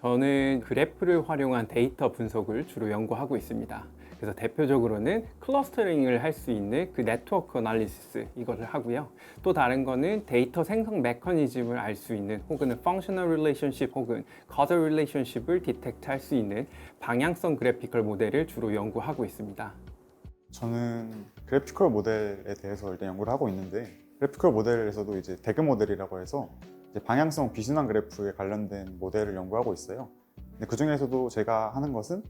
저는 그래프를 활용한 데이터 분석을 주로 연구하고 있습니다. 그래서 대표적으로는 클러스터링을 할 수 있는 그 네트워크 애널리시스 이것을 하고요. 또 다른 거는 데이터 생성 메커니즘을 알 수 있는 혹은 펑셔널 릴레이션십 혹은 커저 릴레이션십을 디텍트 할 수 있는 방향성 그래피컬 모델을 주로 연구하고 있습니다. 저는 그래피컬 모델에 대해서 일단 연구를 하고 있는데, 그래피컬 모델에서도 이제 대그 모델이라고 해서 이제 방향성 비순환 그래프에 관련된 모델을 연구하고 있어요. 근데 그 중에서도 제가 하는 것은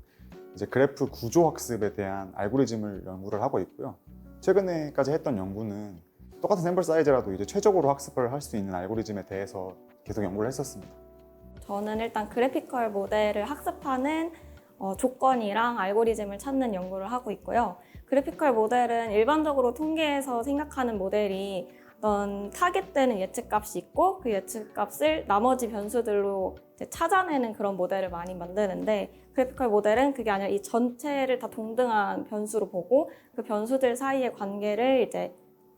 이제 그래프 구조 학습에 대한 알고리즘을 연구를 하고 있고요. 최근에까지 했던 연구는 똑같은 샘플 사이즈라도 이제 최적으로 학습을 할 수 있는 알고리즘에 대해서 계속 연구를 했었습니다. 저는 일단 그래피컬 모델을 학습하는 조건이랑 알고리즘을 찾는 연구를 하고 있고요. 그래피컬 모델은 일반적으로 통계에서 생각하는 모델이 어떤 타겟되는 예측값이 있고 그 예측값을 나머지 변수들로 이제 찾아내는 그런 모델을 많이 만드는데, 그래피컬 모델은 그게 아니라 이 전체를 다 동등한 변수로 보고 그 변수들 사이의 관계를 이제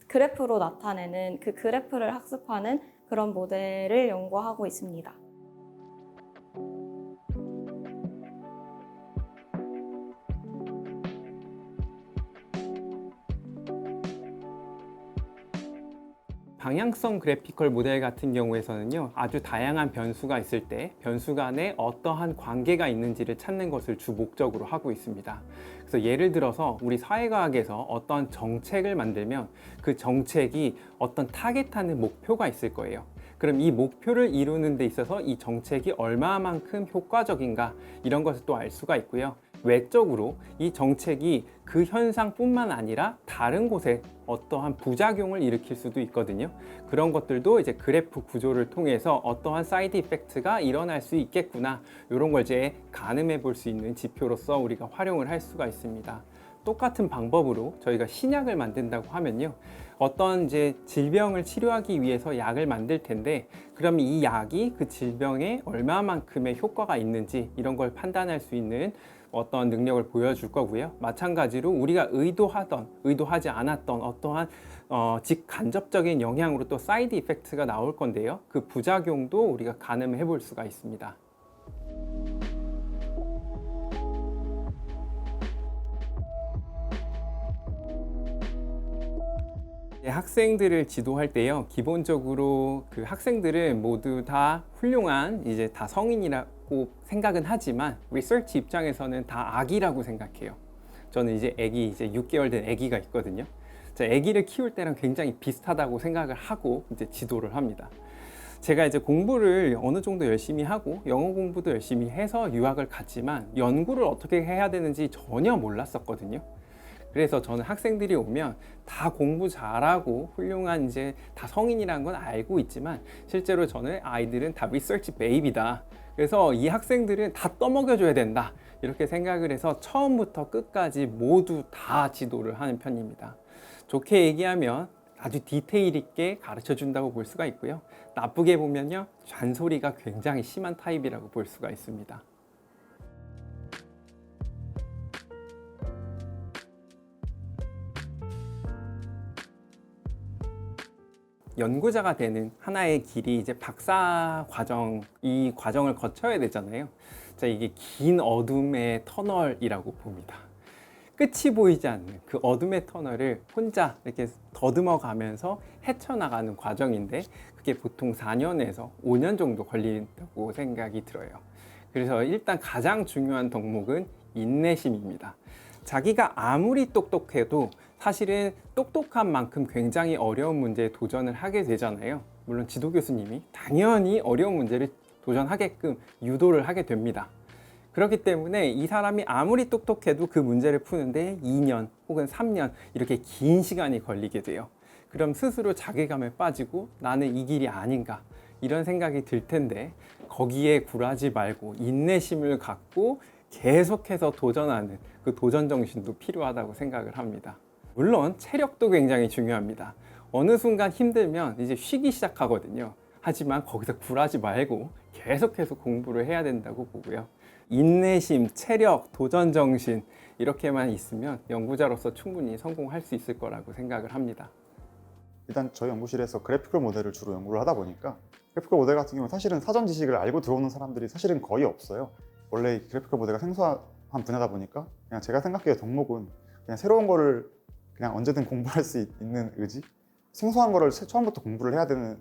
그래프로 나타내는, 그 그래프를 학습하는 그런 모델을 연구하고 있습니다. 방향성 그래피컬 모델 같은 경우에서는요, 아주 다양한 변수가 있을 때 변수 간에 어떠한 관계가 있는지를 찾는 것을 주 목적으로 하고 있습니다. 그래서 예를 들어서 우리 사회과학에서 어떤 정책을 만들면 그 정책이 어떤 타겟하는 목표가 있을 거예요. 그럼 이 목표를 이루는 데 있어서 이 정책이 얼마만큼 효과적인가, 이런 것을 또 알 수가 있고요. 외적으로 이 정책이 그 현상뿐만 아니라 다른 곳에 어떠한 부작용을 일으킬 수도 있거든요. 그런 것들도 이제 그래프 구조를 통해서 어떠한 사이드 이펙트가 일어날 수 있겠구나, 이런 걸 이제 가늠해 볼 수 있는 지표로서 우리가 활용을 할 수가 있습니다. 똑같은 방법으로 저희가 신약을 만든다고 하면요, 어떤 이제 질병을 치료하기 위해서 약을 만들 텐데, 그럼 이 약이 그 질병에 얼마만큼의 효과가 있는지 이런 걸 판단할 수 있는 어떤 능력을 보여줄 거고요. 마찬가지로 우리가 의도하던 의도하지 않았던 어떠한 직간접적인 영향으로 또 사이드 이펙트가 나올 건데요, 그 부작용도 우리가 가늠해 볼 수가 있습니다. 학생들을 지도할 때요, 기본적으로 그 학생들은 모두 다 훌륭한 이제 다 성인이라고 생각은 하지만 리서치 입장에서는 다 아기라고 생각해요. 저는 이제 아기, 이제 6개월 된 아기가 있거든요. 아기를 키울 때랑 굉장히 비슷하다고 생각을 하고 이제 지도를 합니다. 제가 이제 공부를 어느 정도 열심히 하고 영어 공부도 열심히 해서 유학을 갔지만 연구를 어떻게 해야 되는지 전혀 몰랐었거든요. 그래서 저는 학생들이 오면 다 공부 잘하고 훌륭한 이제 다 성인이라는 건 알고 있지만, 실제로 저는 아이들은 다 리서치 베이비다. 그래서 이 학생들은 다 떠먹여줘야 된다, 이렇게 생각을 해서 처음부터 끝까지 모두 다 지도를 하는 편입니다. 좋게 얘기하면 아주 디테일 있게 가르쳐 준다고 볼 수가 있고요. 나쁘게 보면요, 잔소리가 굉장히 심한 타입이라고 볼 수가 있습니다. 연구자가 되는 하나의 길이 이제 박사 과정, 이 과정을 거쳐야 되잖아요. 이게 긴 어둠의 터널이라고 봅니다. 끝이 보이지 않는 그 어둠의 터널을 혼자 이렇게 더듬어 가면서 헤쳐나가는 과정인데, 그게 보통 4년에서 5년 정도 걸린다고 생각이 들어요. 그래서 일단 가장 중요한 덕목은 인내심입니다. 자기가 아무리 똑똑해도 사실은 똑똑한 만큼 굉장히 어려운 문제에 도전을 하게 되잖아요. 물론 지도 교수님이 당연히 어려운 문제를 도전하게끔 유도를 하게 됩니다. 그렇기 때문에 이 사람이 아무리 똑똑해도 그 문제를 푸는데 2년 혹은 3년 이렇게 긴 시간이 걸리게 돼요. 그럼 스스로 자괴감에 빠지고 나는 이 길이 아닌가, 이런 생각이 들 텐데, 거기에 굴하지 말고 인내심을 갖고 계속해서 도전하는 그 도전 정신도 필요하다고 생각을 합니다. 물론 체력도 굉장히 중요합니다. 어느 순간 힘들면 이제 쉬기 시작하거든요. 하지만 거기서 굴하지 말고 계속해서 공부를 해야 된다고 보고요. 인내심, 체력, 도전 정신, 이렇게만 있으면 연구자로서 충분히 성공할 수 있을 거라고 생각을 합니다. 일단 저희 연구실에서 그래피컬 모델을 주로 연구를 하다 보니까 그래피컬 모델 같은 경우는 사실은 사전 지식을 알고 들어오는 사람들이 사실은 거의 없어요. 원래 이 그래피컬 모델가 생소한 분야다 보니까 그냥 제가 생각하기에 덕목은 그냥 새로운 거를 그냥 언제든 공부할 수 있는 의지? 생소한 거를 처음부터 공부를 해야 되는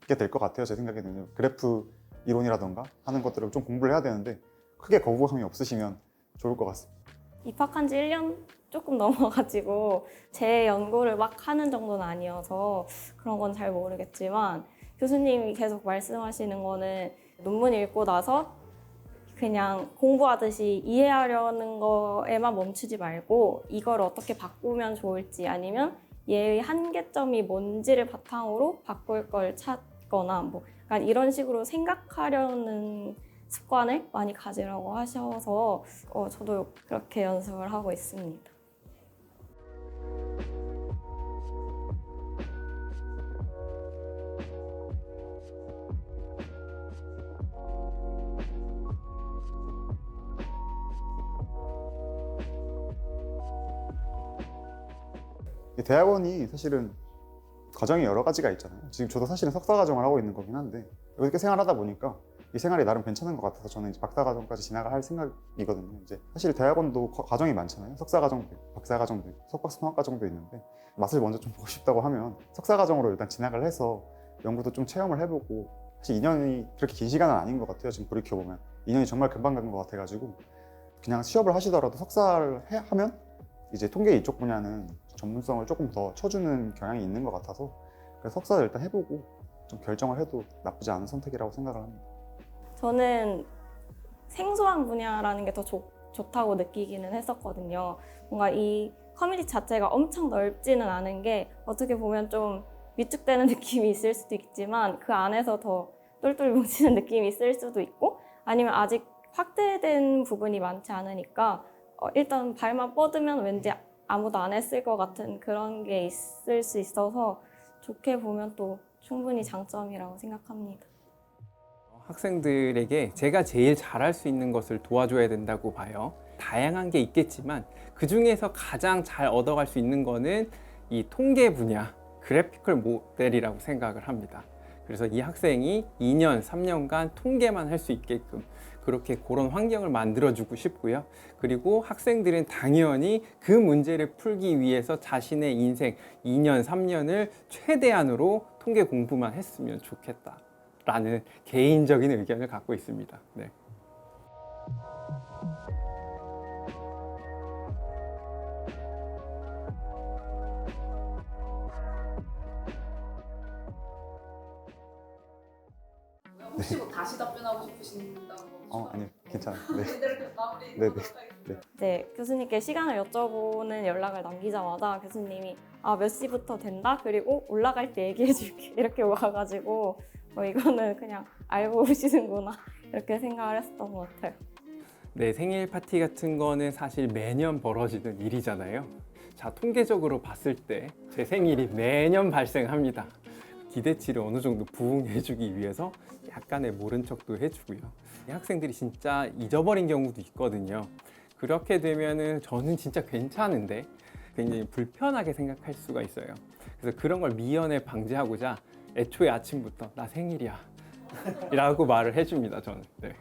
게 될 것 같아요. 제 생각에는 그래프 이론이라던가 하는 것들을 좀 공부를 해야 되는데 크게 거부감이 없으시면 좋을 것 같습니다. 입학한 지 1년 조금 넘어가지고 제 연구를 막 하는 정도는 아니어서 그런 건 잘 모르겠지만 교수님이 계속 말씀하시는 거는 논문 읽고 나서 그냥 공부하듯이 이해하려는 거에만 멈추지 말고 이걸 어떻게 바꾸면 좋을지 아니면 얘의 한계점이 뭔지를 바탕으로 바꿀 걸 찾거나 뭐 약간 이런 식으로 생각하려는 습관을 많이 가지라고 하셔서 저도 그렇게 연습을 하고 있습니다. 이 대학원이 사실은 과정이 여러 가지가 있잖아요. 지금 저도 사실은 석사 과정을 하고 있는 거긴 한데 이렇게 생활하다 보니까 이 생활이 나름 괜찮은 것 같아서 저는 이제 박사 과정까지 진학을 할 생각이거든요. 이제 사실 대학원도 과정이 많잖아요. 석사 과정도 있고, 박사 과정도 있고, 석박사 통합 과정도 있는데 맛을 먼저 좀 보고 싶다고 하면 석사 과정으로 일단 진학을 해서 연구도 좀 체험을 해보고 사실 2년이 그렇게 긴 시간은 아닌 것 같아요. 지금 돌이켜 보면 2년이 정말 금방 간 것 같아가지고 그냥 취업을 하시더라도 석사를 하면 이제 통계 이쪽 분야는 전문성을 조금 더 쳐주는 경향이 있는 것 같아서 그래서 석사를 일단 해보고 좀 결정을 해도 나쁘지 않은 선택이라고 생각을 합니다. 저는 생소한 분야라는 게 더 좋다고 느끼기는 했었거든요. 뭔가 이 커뮤니티 자체가 엄청 넓지는 않은 게 어떻게 보면 좀 위축되는 느낌이 있을 수도 있지만 그 안에서 더 똘똘 뭉치는 느낌이 있을 수도 있고 아니면 아직 확대된 부분이 많지 않으니까 일단 발만 뻗으면 왠지 아무도 안 했을 것 같은 그런 게 있을 수 있어서 좋게 보면 또 충분히 장점이라고 생각합니다. 학생들에게 제가 제일 잘할 수 있는 것을 도와줘야 된다고 봐요. 다양한 게 있겠지만 그 중에서 가장 잘 얻어갈 수 있는 거는 이 통계 분야, 그래피컬 모델이라고 생각을 합니다. 그래서 이 학생이 2년, 3년간 통계만 할 수 있게끔 그렇게 그런 환경을 만들어주고 싶고요. 그리고 학생들은 당연히 그 문제를 풀기 위해서 자신의 인생 2년, 3년을 최대한으로 통계 공부만 했으면 좋겠다라는 개인적인 의견을 갖고 있습니다. 네. 혹시 뭐 다시 답변하고 싶으신다고? 아니요, 괜찮아요. 네. 이렇게 마무리 네네. 하도록 하겠습니다. 네, 교수님께 시간을 여쭤보는 연락을 남기자마자 교수님이 몇 시부터 된다? 그리고 올라갈 때 얘기해 줄게. 이렇게 와가지고 이거는 그냥 알고 오시는구나. 이렇게 생각을 했었던 것 같아요. 네, 생일 파티 같은 거는 사실 매년 벌어지는 일이잖아요. 자, 통계적으로 봤을 때 제 생일이 매년 발생합니다. 기대치를 어느 정도 부응해주기 위해서 약간의 모른 척도 해주고요. 이 학생들이 진짜 잊어버린 경우도 있거든요. 그렇게 되면은 저는 진짜 괜찮은데 굉장히 불편하게 생각할 수가 있어요. 그래서 그런 걸 미연에 방지하고자 애초에 아침부터 나 생일이야 라고 말을 해줍니다, 저는. 네.